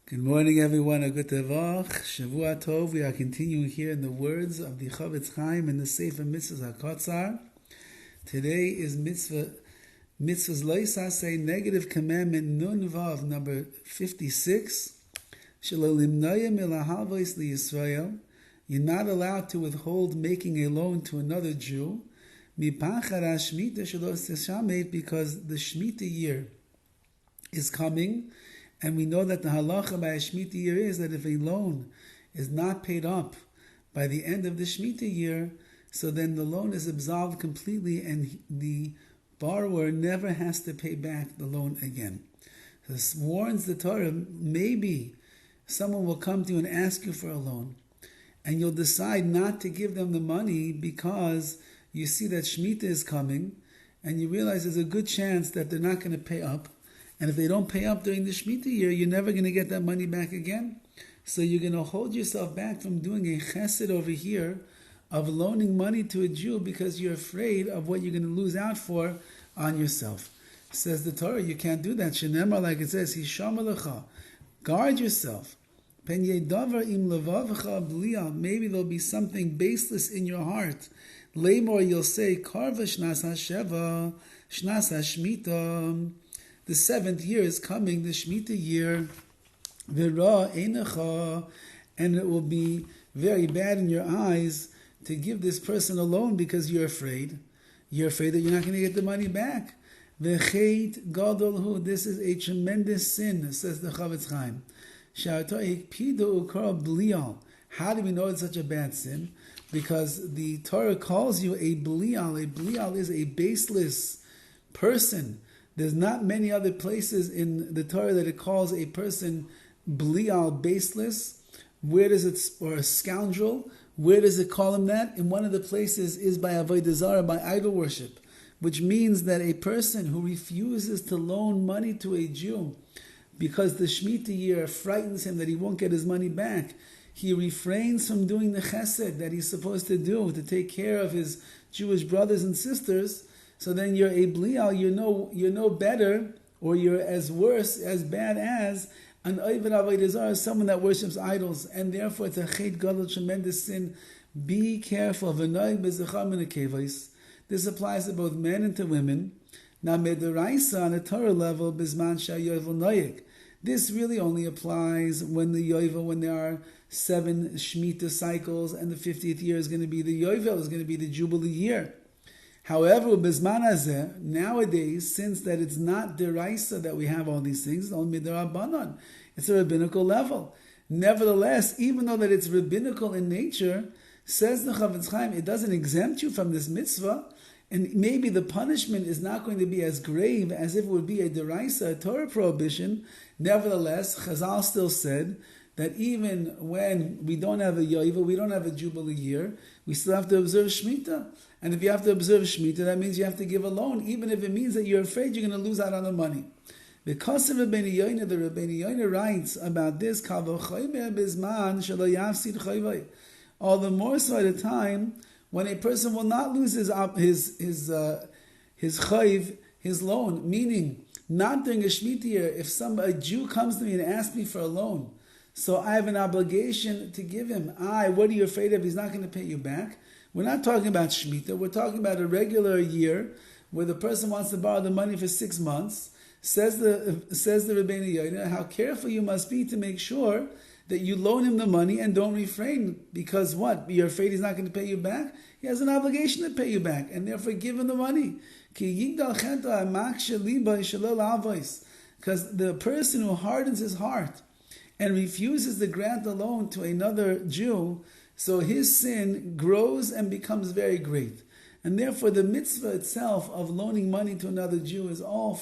Good morning, everyone. A good tevach, Shavua Tov. We are continuing here in the words of the Makor HaChaim in the Sefer Mitzvah HaKotzar. Today is Mitzvah's Loisase, negative commandment, Nun Vav, number 56. Shalolimnaya milahavos liYisrael. You're not allowed to withhold making a loan to another Jew. Mipachar Shemittah shalos teshamet, because the Shemittah year is coming. And we know that the halacha by a Shemittah year is that if a loan is not paid up by the end of the Shemittah year, so then the loan is absolved completely and the borrower never has to pay back the loan again. This warns the Torah, maybe someone will come to you and ask you for a loan, and you'll decide not to give them the money because you see that Shemittah is coming, and you realize there's a good chance that they're not going to pay up. And if they don't pay up during the Shemittah year, you're never going to get that money back again. So you're going to hold yourself back from doing a chesed over here of loaning money to a Jew because you're afraid of what you're going to lose out for on yourself. Says the Torah, you can't do that. Shenemar, like it says, Hishama lecha, guard yourself. Pen yedavar im levavcha b'liya, maybe there'll be something baseless in your heart. Lamor, you'll say, Karva shnas hasheva, shnas hashmita. The 7th year is coming, the Shemitah year, V'ra einecha, and it will be very bad in your eyes to give this person a loan because you're afraid. You're afraid that you're not going to get the money back. V'cheit gadol, this is a tremendous sin, says the Horowitz. How do we know it's such a bad sin? Because the Torah calls you a blial. A blial is a baseless person. There's not many other places in the Torah that it calls a person blial, baseless. Where does it, or a scoundrel? Where does it call him that? In one of the places is by avodah zarah, by idol worship, which means that a person who refuses to loan money to a Jew because the Shemitah year frightens him that he won't get his money back, he refrains from doing the chesed that he's supposed to do to take care of his Jewish brothers and sisters. So then you're a blial, you're no better, or you're as worse, as bad as an oived avodah zarah, someone that worships idols, and therefore it's a chet gadol, tremendous sin. Be careful. This applies to both men and to women. Now, medaraisa on a Torah level, bisman shayovel noyek. This really only applies when there are 7 Shemitah cycles, and the 50th year is going to be the yovel, is going to be the Jubilee year. However, nowadays, since that it's not deraisa that we have all these things, it's only midarabanan. It's a rabbinical level. Nevertheless, even though that it's rabbinical in nature, says the Horowitz, it doesn't exempt you from this mitzvah, and maybe the punishment is not going to be as grave as if it would be a deraisa, a Torah prohibition. Nevertheless, Chazal still said that even when we don't have a yovel, we don't have a Jubilee year, we still have to observe Shemitah. And if you have to observe Shemitah, that means you have to give a loan, even if it means that you're afraid you're going to lose out on the money. Because of Rabbi Yoina writes about this, all the more so at a time when a person will not lose his chayv, his loan, meaning not during a Shemitah year. If a Jew comes to me and asks me for a loan, so I have an obligation to give him. What are you afraid of? He's not going to pay you back. We're not talking about Shemitah. We're talking about a regular year where the person wants to borrow the money for 6 months. Says the Rabbi Yoina, how careful you must be to make sure that you loan him the money and don't refrain. Because what? You're afraid he's not going to pay you back? He has an obligation to pay you back, and therefore give him the money. Because the person who hardens his heart and refuses to grant a loan to another Jew, so his sin grows and becomes very great. And therefore the mitzvah itself of loaning money to another Jew is all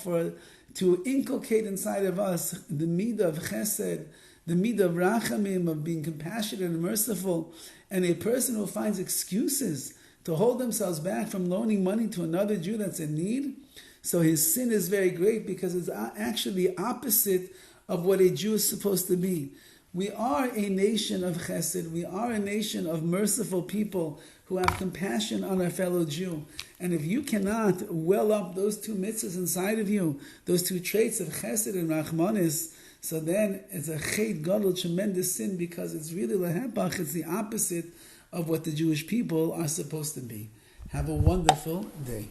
to inculcate inside of us the midah of chesed, the midah of rachamim, of being compassionate and merciful. And a person who finds excuses to hold themselves back from loaning money to another Jew that's in need, so his sin is very great because it's actually the opposite of what a Jew is supposed to be. We are a nation of chesed. We are a nation of merciful people who have compassion on our fellow Jew. And if you cannot well up those 2 mitzvahs inside of you, those 2 traits of chesed and rachmanis, So then it's a chet gadol, tremendous sin, because it's really lehepach. It's the opposite of what the Jewish people are supposed to be. Have a wonderful day.